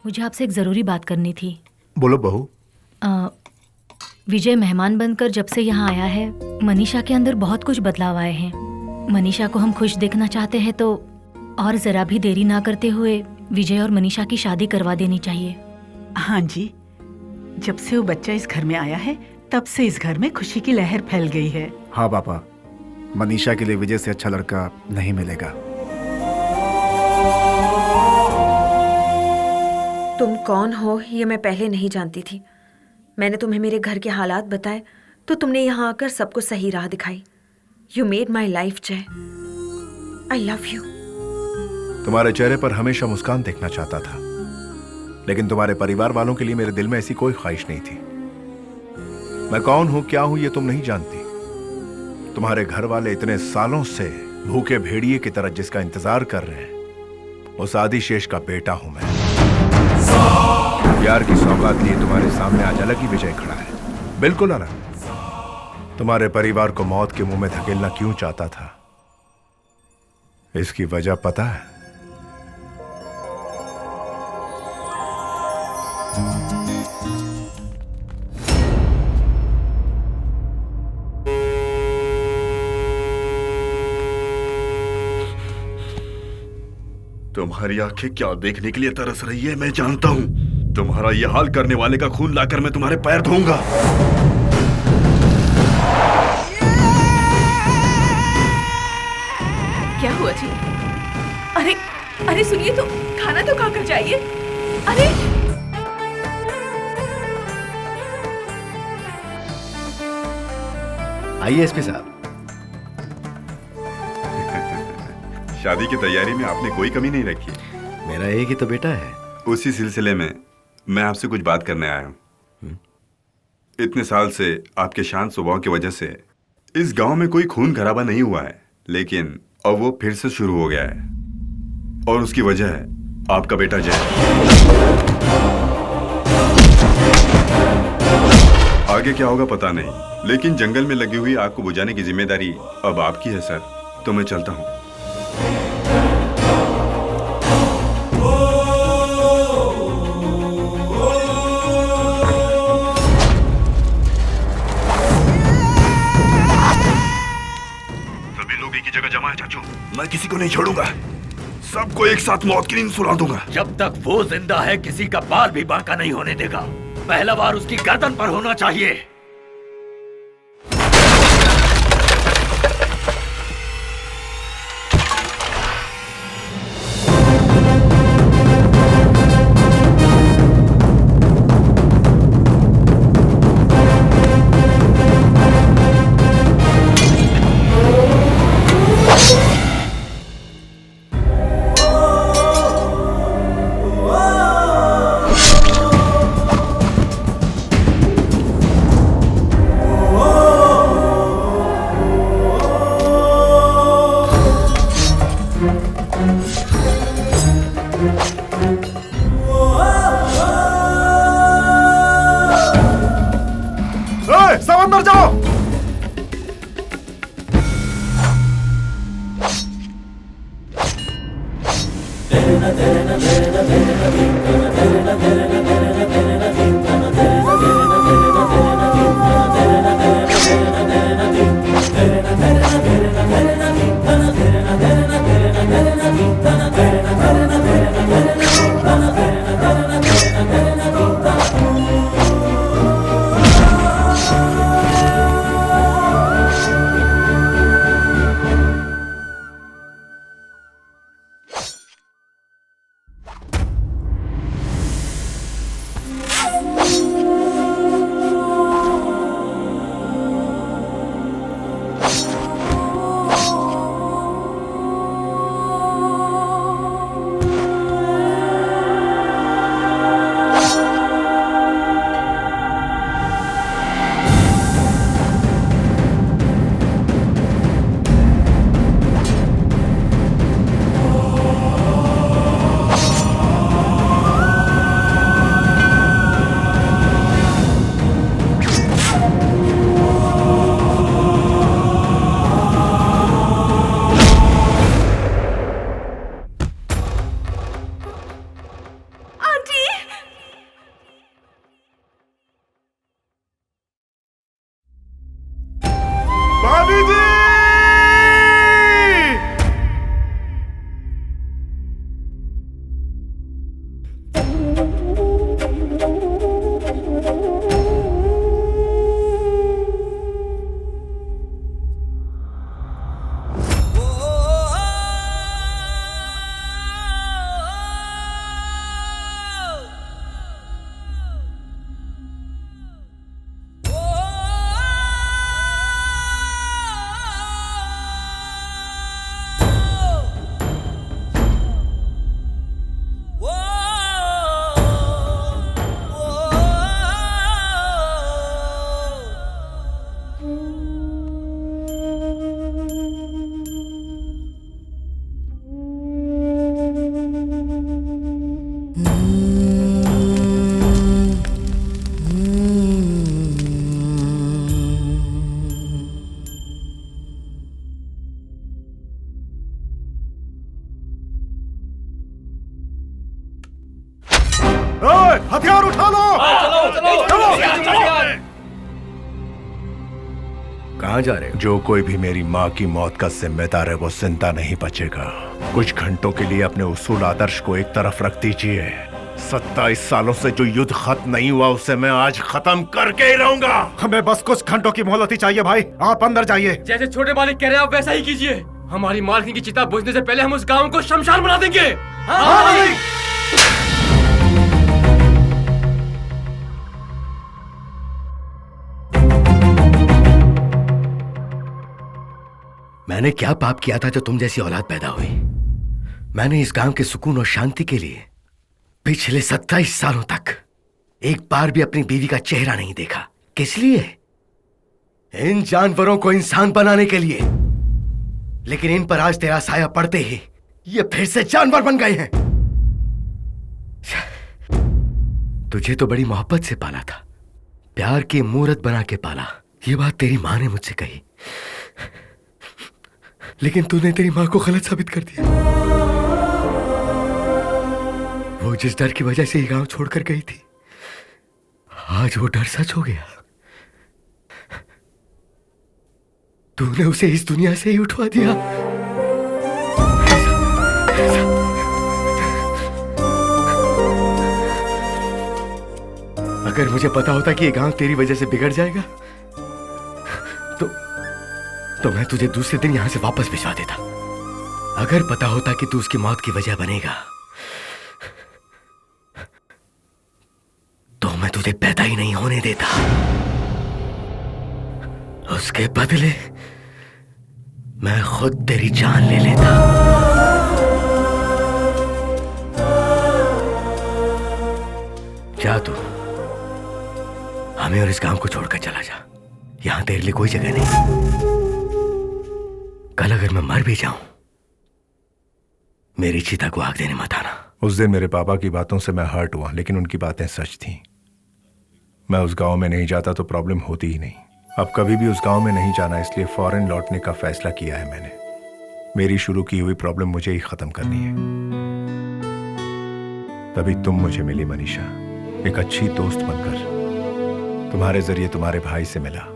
मुझे आपसे एक ज़रूरी बात करनी थी। बोलो बहू। विजय मेहमान बनकर जब से यहाँ आया है, मनीषा के अंदर बहुत कुछ बदलाव आए हैं। मनीषा को हम खुश देखना चाहते हैं तो और ज़रा भी देरी ना करते हुए विजय और मनीषा की शादी करवा देनी चाहिए। हाँ जी, जब से वो बच्चा इस घर में आया है तब से इस घर में खुशी की लहर फैल गई है। हाँ पापा, मनीषा के लिए विजय से अच्छा लड़का नहीं मिलेगा। तुम कौन हो ये मैं पहले नहीं जानती थी। मैंने तुम्हें मेरे घर के हालात बताए तो तुमने यहाँ आकर सबको सही राह दिखाई। यू मेड माई लाइफ जय। I love you. तुम्हारे चेहरे पर हमेशा मुस्कान देखना चाहता था, लेकिन तुम्हारे परिवार वालों के लिए मेरे दिल में ऐसी कोई ख्वाहिश नहीं थी। मैं कौन हूं, क्या हूं, ये तुम नहीं जानती। तुम्हारे घर वाले इतने सालों से भूखे भेड़िए की तरह जिसका इंतजार कर रहे हैं, उस आदिशेष का बेटा हूं मैं। प्यार की सौगात लिए तुम्हारे सामने आज अलग ही विजय खड़ा है, बिल्कुल अलग। तुम्हारे परिवार को मौत के मुंह में धकेलना क्यों चाहता था, इसकी वजह पता है? तुम्हारी आंखें क्या देखने के लिए तरस रही है मैं जानता हूं। तुम्हारा यह हाल करने वाले का खून लाकर मैं तुम्हारे पैर धोऊंगा। क्या हुआ जी? अरे अरे सुनिए तो, खाना तो खाकर जाइए। अरे आइए एसपी साहब। शादी की तैयारी में आपने कोई कमी नहीं रखी। मेरा एक ही तो बेटा है। उसी सिलसिले में मैं आपसे कुछ बात करने आया हूं। इतने साल से आपके शांत स्वभाव की वजह से इस गांव में कोई खून खराबा नहीं हुआ है, लेकिन अब वो फिर से शुरू हो गया है और उसकी वजह है आपका बेटा जय। आगे क्या होगा पता नहीं, लेकिन जंगल में लगी हुई आग को बुझाने की जिम्मेदारी अब आपकी है सर। तो मैं चलता हूं। जगह जमा है चाचू, मैं किसी को नहीं छोड़ूंगा। सबको एक साथ मौत की नींद सुला दूंगा। जब तक वो जिंदा है किसी का बाल भी बांका नहीं होने देगा। पहला बार उसकी गर्दन पर होना चाहिए। हथियार उठा लो। कहाँ जा रहे हो? जो कोई भी मेरी माँ की मौत का जिम्मेदार है वो जिंदा नहीं बचेगा। कुछ घंटों के लिए अपने उसूल आदर्श को एक तरफ रख दीजिए। 27 सालों से जो युद्ध खत्म नहीं हुआ उसे मैं आज खत्म करके ही रहूंगा। हमें बस कुछ घंटों की मोहलत ही चाहिए भाई, आप अंदर जाइए। जैसे छोटे मालिक कह रहे हैं आप वैसा ही कीजिए। हमारी मालकिन की चिता बुझने से पहले हम उस गांव को शमशान बना देंगे। हाँ। मैंने क्या पाप किया था जो तुम जैसी औलाद पैदा हुई? मैंने इस गांव के सुकून और शांति के लिए पिछले 27 सालों तक एक बार भी अपनी बीवी का चेहरा नहीं देखा। किस लिए? इन जानवरों को इंसान बनाने के लिए। लेकिन इन पर आज तेरा साया पड़ते ही ये फिर से जानवर बन गए हैं। तुझे तो बड़ी मोहब्बत से पाला था, प्यार की मूरत बना के पाला। ये बात तेरी माँ ने मुझसे कही, लेकिन तूने तेरी माँ को गलत साबित कर दिया। वो जिस डर की वजह से ये गांव छोड़कर गई थी, आज वो डर सच हो गया। तूने उसे इस दुनिया से ही उठवा दिया। अगर मुझे पता होता कि ये गांव तेरी वजह से बिगड़ जाएगा तो मैं तुझे दूसरे दिन यहां से वापस भिजवा देता। अगर पता होता कि तू उसकी मौत की वजह बनेगा तो मैं तुझे पैदा ही नहीं होने देता। उसके बदले मैं खुद तेरी जान ले लेता। जा तू हमें और इस गांव को छोड़कर चला जा। यहां तेरे लिए कोई जगह नहीं। कल अगर मैं मर भी जाऊं, मेरी चिता को आग देने मत आना। उस दिन मेरे पापा की बातों से मैं हर्ट हुआ, लेकिन उनकी बातें सच थीं। मैं उस गांव में नहीं जाता तो प्रॉब्लम होती ही नहीं। अब कभी भी उस गांव में नहीं जाना, इसलिए फौरन लौटने का फैसला किया है मैंने। मेरी शुरू की हुई प्रॉब्लम मुझे ही खत्म करनी है। तभी तुम मुझे मिली मनीषा, एक अच्छी दोस्त बनकर। तुम्हारे जरिए तुम्हारे भाई से मिला।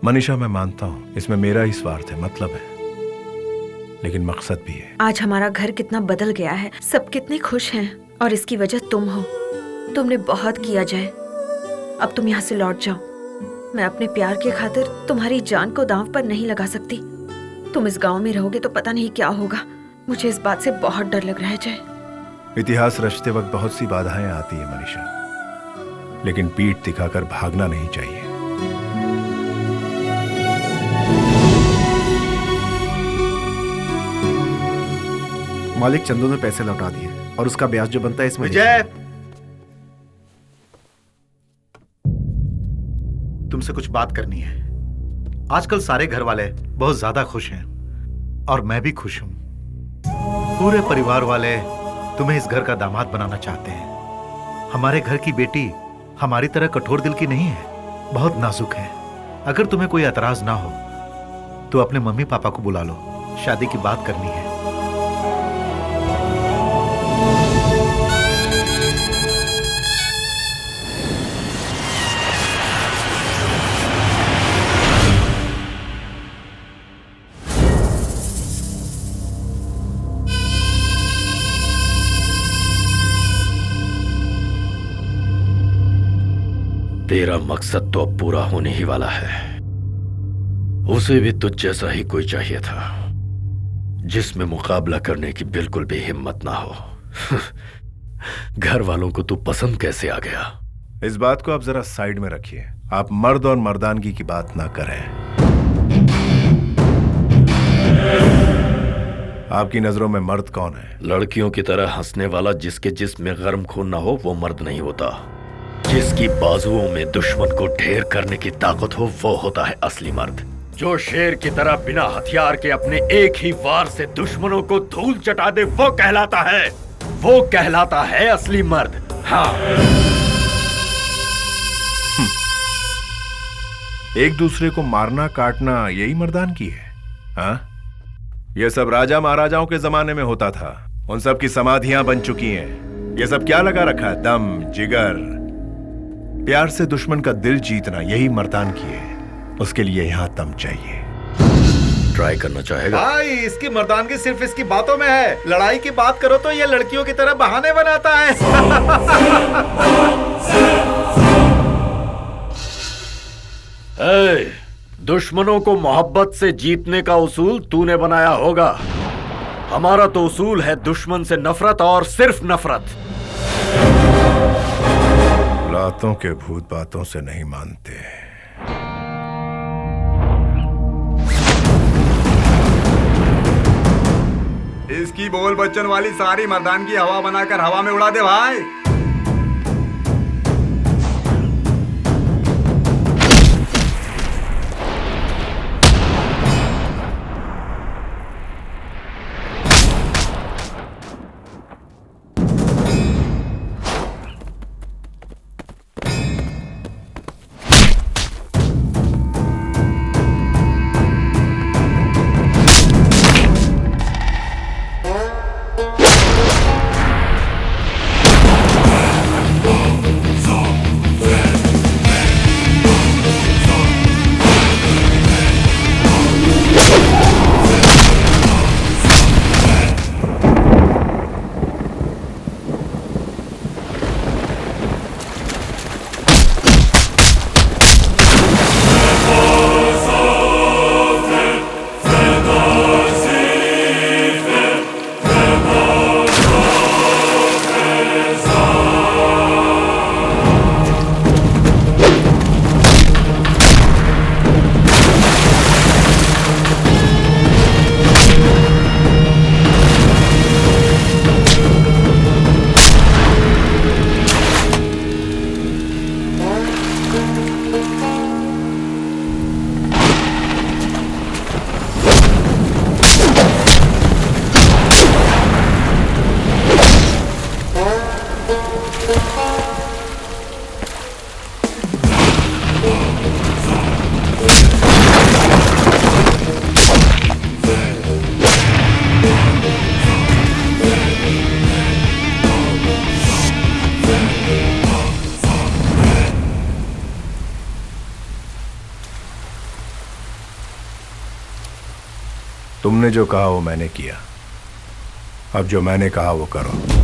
मनीषा, मैं मानता हूं इसमें मेरा ही स्वार्थ है, मतलब है, लेकिन मकसद भी है। आज हमारा घर कितना बदल गया है, सब कितने खुश हैं, और इसकी वजह तुम हो। तुमने बहुत किया जय। अब तुम यहाँ से लौट जाओ। मैं अपने प्यार के खातिर तुम्हारी जान को दांव पर नहीं लगा सकती। तुम इस गांव में रहोगे तो पता नहीं क्या होगा। मुझे इस बात से बहुत डर लग रहा है जय। इतिहास रचते वक्त बहुत सी बाधाएं आती है मनीषा, लेकिन पीठ दिखाकर भागना नहीं चाहिए। मालिक चंदू ने पैसे लौटा दिए और उसका ब्याज जो बनता है इसमें। विजय, तुमसे कुछ बात करनी है। आजकल सारे घर वाले बहुत ज्यादा खुश हैं और मैं भी खुश हूं। पूरे परिवार वाले तुम्हें इस घर का दामाद बनाना चाहते हैं। हमारे घर की बेटी हमारी तरह कठोर दिल की नहीं है, बहुत नाजुक है। अगर तुम्हें कोई एतराज ना हो तो अपने मम्मी पापा को बुला लो, शादी की बात करनी है। तेरा मकसद तो अब पूरा होने ही वाला है। उसे भी तुझ जैसा ही कोई चाहिए था, जिसमें मुकाबला करने की बिल्कुल भी हिम्मत ना हो। घर वालों को तू पसंद कैसे आ गया? इस बात को आप जरा साइड में रखिए। आप मर्द और मर्दानगी की बात ना करें। आपकी नजरों में मर्द कौन है? लड़कियों की तरह हंसने वाला, जिसके जिस्म में गर्म खून ना हो, वो मर्द नहीं होता। जिसकी बाजुओं में दुश्मन को ढेर करने की ताकत हो, वो होता है असली मर्द। जो शेर की तरह बिना हथियार के अपने एक ही वार से दुश्मनों को धूल चटा दे, वो कहलाता है, वो कहलाता है असली मर्द। हाँ, एक दूसरे को मारना काटना यही मर्दान की है? हाँ, ये सब राजा महाराजाओं के जमाने में होता था। उन सब की समाधियां बन चुकी हैं। ये सब क्या लगा रखा है? दम, जिगर, प्यार से दुश्मन का दिल जीतना, यही मर्दान की है। उसके लिए यहां दम चाहिए। ट्राई करना चाहेगा? भाई, इसकी मर्दानगी सिर्फ इसकी बातों में है। लड़ाई की बात करो तो ये लड़कियों की तरह बहाने बनाता है। दुश्मनों को मोहब्बत से जीतने का उसूल तूने बनाया होगा। हमारा तो उसूल है दुश्मन से नफरत, और सिर्फ नफरत। लातों के भूत बातों से नहीं मानते। इसकी बोल बच्चन वाली सारी मर्दान की हवा बनाकर हवा में उड़ा दे भाई। तुमने जो कहा वो मैंने किया। अब जो मैंने कहा वो करो।